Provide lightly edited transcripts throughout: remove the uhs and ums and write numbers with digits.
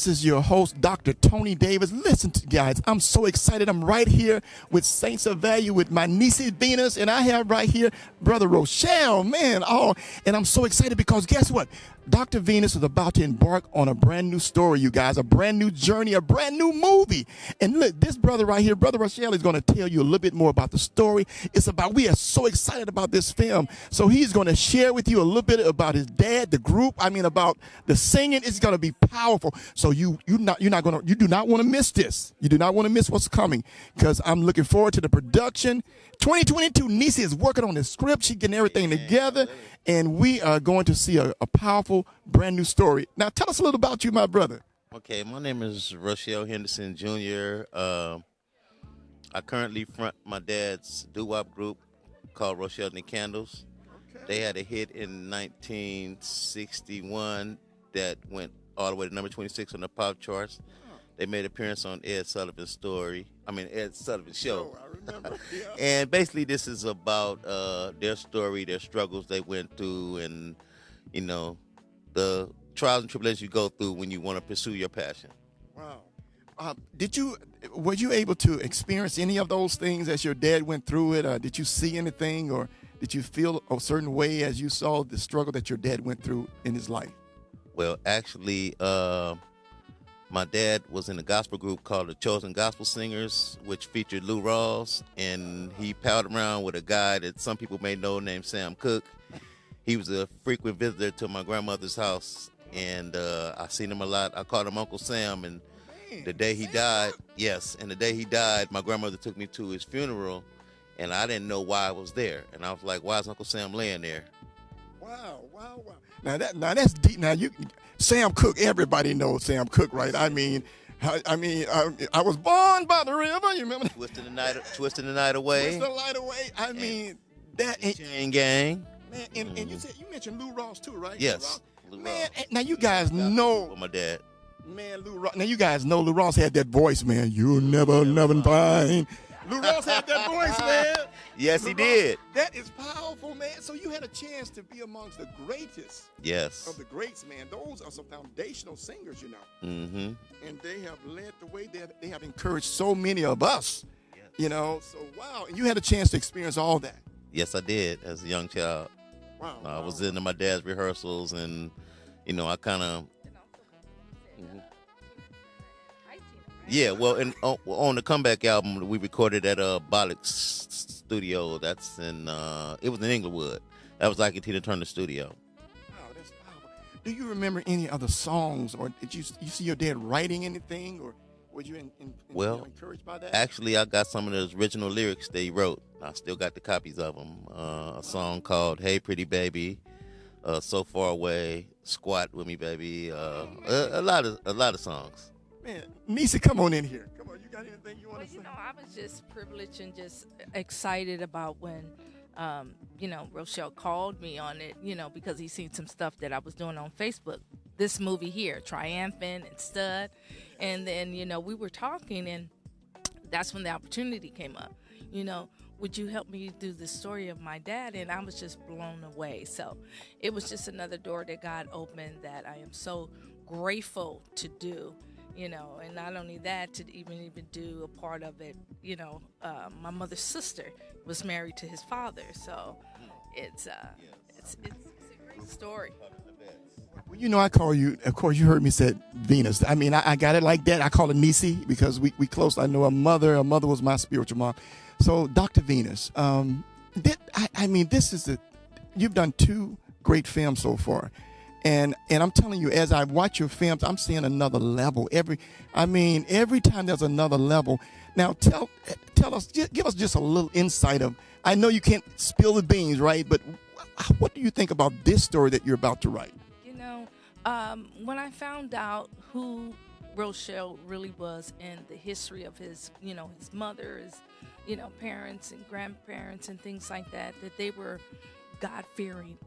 This is your host, Dr. Tony Davis. Listen, guys, I'm so excited. I'm right here with Saints of Value with my niece Venus, and I have right here Brother Rochell, man. Oh, and I'm so excited because guess what? Dr. Venus is about to embark on a brand new story, you guys, a brand new journey, a brand new movie. And look, this brother right here, Brother Rochell, is going to tell you a little bit more about the story. We are so excited about this film. So he's going to share with you a little bit about his dad, the group, about the singing. It's going to be powerful. So you do not want to miss this. You do not want to miss what's coming because I'm looking forward to the production. 2022, Nisi is working on the script. She's getting everything together, and we are going to see a powerful, brand new story. Now, tell us a little about you, my brother. Okay, my name is Rochell Henderson Jr. I currently front my dad's doo-wop group called Rochell and the Candles. Okay. They had a hit in 1961 that went all the way to number 26 on the pop charts. They made an appearance on Ed Sullivan's show. I remember. Yeah. And basically this is about their story, their struggles they went through, and, the trials and tribulations you go through when you want to pursue your passion. Wow. Were you able to experience any of those things as your dad went through it? Did you see anything, or did you feel a certain way as you saw the struggle that your dad went through in his life? Well, actually, my dad was in a gospel group called the Chosen Gospel Singers, which featured Lou Rawls, and he palled around with a guy that some people may know named Sam Cooke. He was a frequent visitor to my grandmother's house, and I seen him a lot. I called him Uncle Sam, and the day he died, my grandmother took me to his funeral, and I didn't know why I was there. And I was like, why is Uncle Sam laying there? Wow. Now that's deep. Now Sam Cooke, everybody knows Sam Cooke, right? I was born by the river. You remember? Twisting the night away. That Chain Gang. Man, and you mentioned Lou Rawls too, right? Yes. Lou man, Rawls. Now you guys know. For my dad. Man, Lou Rawls. Now you guys know Lou Rawls had that voice, man. You'll never find. Lou Rawls had that voice, man. Yes, he did. That is powerful, man. So you had a chance to be amongst the greatest. Yes. Of the greats, man. Those are some foundational singers, Mm-hmm. And they have led the way. They have encouraged so many of us. Yes. So wow. And you had a chance to experience all that. Yes, I did as a young child. Wow. I was in my dad's rehearsals, and I kind of. Yeah, well, and on the comeback album we recorded at Bollock's studio. That's it was in Inglewood. That was like a Tina Turner studio. Wow, that's powerful. Do you remember any other songs, or did you see your dad writing anything, or were you encouraged by that? Actually, I got some of those original lyrics they wrote. I still got the copies of them. A song called "Hey Pretty Baby," "So Far Away," "Squat with Me Baby," a lot of songs. Man, Nisa, come on in here. Come on, you got anything you want to say? I was just privileged and just excited about when, Rochell called me on it, because he seen some stuff that I was doing on Facebook. This movie here, Triumphant and Stud. And then, we were talking, and that's when the opportunity came up. Would you help me do the story of my dad? And I was just blown away. So it was just another door that God opened that I am so grateful to do. And not only that, to even do a part of it, my mother's sister was married to his father, so it's a great story. Well, I call you, of course, you heard me say Venus. I got it like that. I call her Nisi because we close. I know her mother was my spiritual mom. So, Dr. Venus, you've done 2 great films so far. And I'm telling you, as I watch your films, I'm seeing another level. Every time there's another level. Now, tell us, give us just a little insight of. I know you can't spill the beans, right? But what do you think about this story that you're about to write? When I found out who Rochell really was and the history of his mother, his parents and grandparents and things like that they were God-fearing.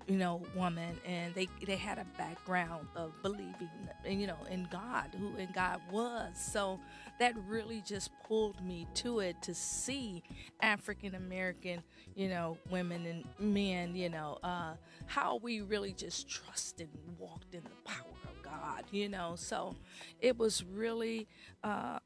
Woman, and they had a background of believing, in God, who in God was. So that really just pulled me to it to see African American, women and men, how we really just trusted and walked in the power of God. God, you know. So it was really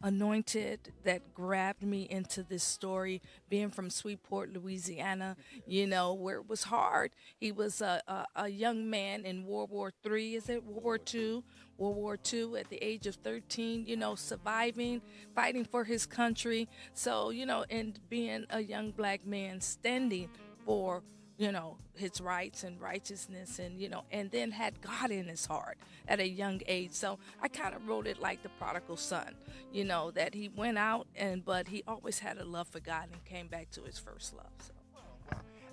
anointed that grabbed me into this story, being from Sweetport, Louisiana, you know, where it was hard. He was a young man in World War III, is it World War II? World War II at the age of 13, you know, surviving, fighting for his country. So, you know, and being a young black man standing for, you know, his rights and righteousness, and, you know, and then had God in his heart at a young age. So I kind of wrote it like the prodigal son, you know, that he went out but he always had a love for God and came back to his first love. So.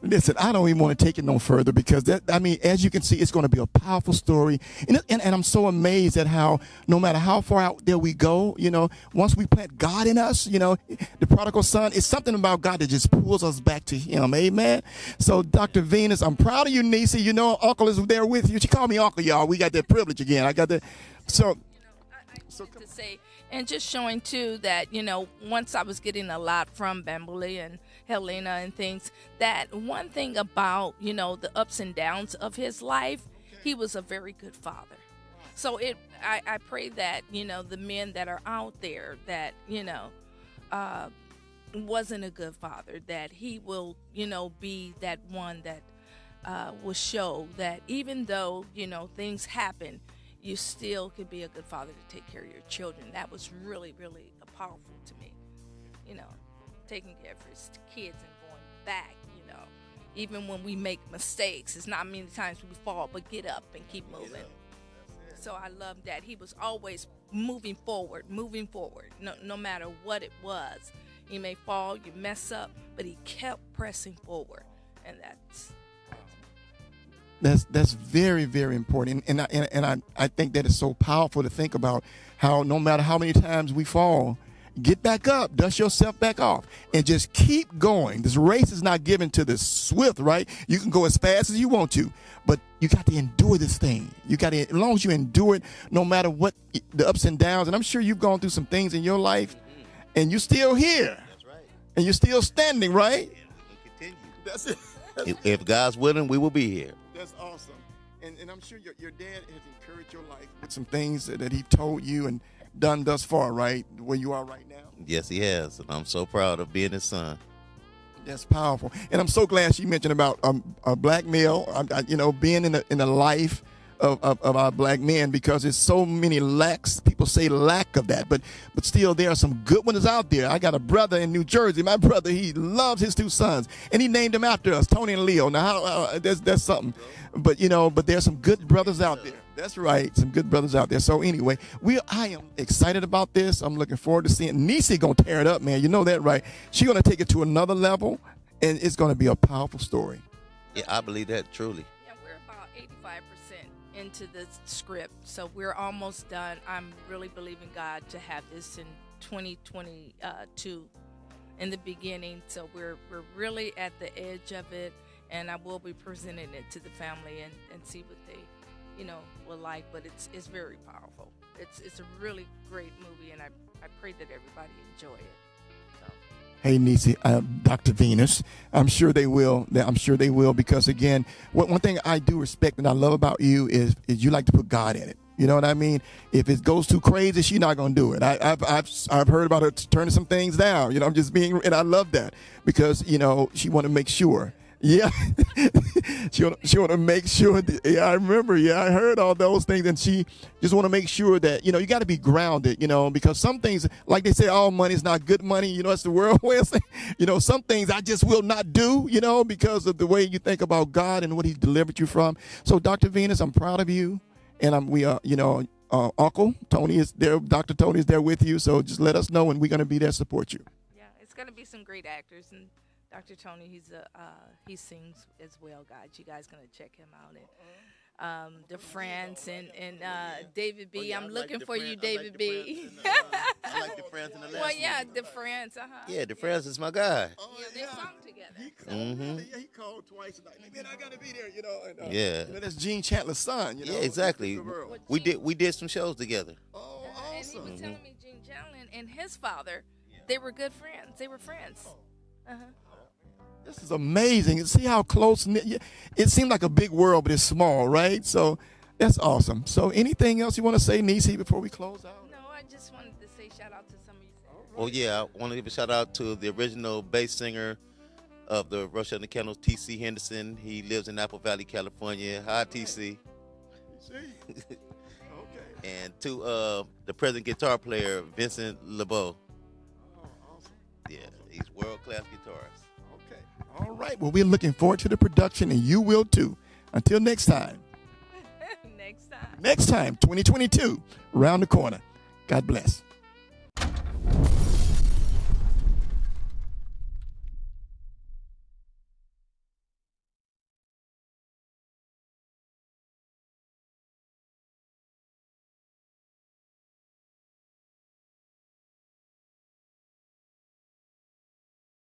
Listen, I don't even want to take it no further because I mean, as you can see, it's going to be a powerful story. And I'm so amazed at how, no matter how far out there we go, you know, once we plant God in us, you know, the prodigal son, it's something about God that just pulls us back to him. Amen. So Dr. Venus, I'm proud of you, Nisi. You know, Uncle is there with you. She called me Uncle, y'all. We got that privilege again. I got that. So. I to say, and just showing too that, you know, once I was getting a lot from Bambuli and Helena and things, that one thing about, you know, the ups and downs of his life, he was a very good father. So I pray that, you know, the men that are out there that, you know, wasn't a good father, that he will, you know, be that one that will show that even though, you know, things happen, you still could be a good father to take care of your children. That was really, really powerful to me. You know, taking care of his kids and going back, you know. Even when we make mistakes, it's not many times we fall, but get up and keep moving. So I love that. He was always moving forward, no matter what it was. You may fall, you mess up, but he kept pressing forward. And that's very, very important, and I think that is so powerful to think about how no matter how many times we fall, get back up, dust yourself back off, and just keep going. This race is not given to the swift, right? You can go as fast as you want to, but you got to endure this thing. You got to, as long as you endure it, no matter what the ups and downs. And I'm sure you've gone through some things in your life, and you're still here. That's right. And you're still standing, right? Yeah, we can continue. That's it. If God's willing, we will be here. That's awesome. And I'm sure your dad has encouraged your life with some things that he told you and done thus far, right? Where you are right now. Yes, he has. And I'm so proud of being his son. That's powerful. And I'm so glad she mentioned about a black male, you know, being in the life of our black men, because there's so many lacks. People say lack of that, but still there are some good ones out there. I got a brother in New Jersey. My brother, he loves his two sons, and he named them after us, Tony and Leo. Now, that's something. But you know, but there's some good brothers out there. That's right, some good brothers out there. So anyway, I am excited about this. I'm looking forward to seeing Nisi gonna tear it up, man. You know that, right? She's gonna take it to another level, and it's gonna be a powerful story. Yeah, I believe that truly. We're about 85% into the script, so we're almost done. I'm really believing God to have this in 2022 in the beginning, so we're really at the edge of it, and I will be presenting it to the family and see what they, you know, will like. But it's very powerful. It's a really great movie, and I pray that everybody enjoy it. Hey, Nisi, Dr. Venus, I'm sure they will. I'm sure they will, because again, one thing I do respect and I love about you is you like to put God in it. You know what I mean? If it goes too crazy, she's not gonna do it. I've heard about her turning some things down. You know, I'm just being, and I love that, because you know she want to make sure. Yeah, she want to make sure that, yeah, I remember. Yeah, I heard all those things, and she just want to make sure that, you know, you got to be grounded, you know, because some things, like they say, all money is not good money. You know, that's the world way of saying, you know, some things I just will not do, you know, because of the way you think about God and what He delivered you from. So, Dr. Venus, I'm proud of you, and we are, you know, Uncle Tony is there, Dr. Tony is there with you. So just let us know, and we're going to be there to support you. Yeah, it's going to be some great actors, and Dr. Tony, he sings as well, guys. You guys gonna check him out, and the friends and David B. I'm looking for you, David B. I like the friends in the last Well, yeah, movie. the friends. Yeah, the friends is my guy. Yeah, they sung together. He called twice. Like, man, I gotta be there. You know. And, Yeah. You know, that's Gene Chandler's son. You know. Yeah, exactly. We did some shows together. Oh, And he awesome. was telling me Gene Chandler and his father, they were good friends. They were friends. This is amazing. See how close knit. It seemed like a big world, but it's small, right? So That's awesome. So anything else you want to say, Nisi, before we close out? No, I just wanted to say shout out to some of you. Oh yeah, I want to give a shout out to the original bass singer of the Rochell and the Candles, T.C. Henderson. He lives in Apple Valley, California. Hi, T.C. Okay. And to the present guitar player, Vincent LeBeau. Oh, awesome. Yeah, he's world-class guitarist. Okay. All right. Well, we're looking forward to the production, and you will too. Until next time. Next time. Next time, 2022, round the corner. God bless.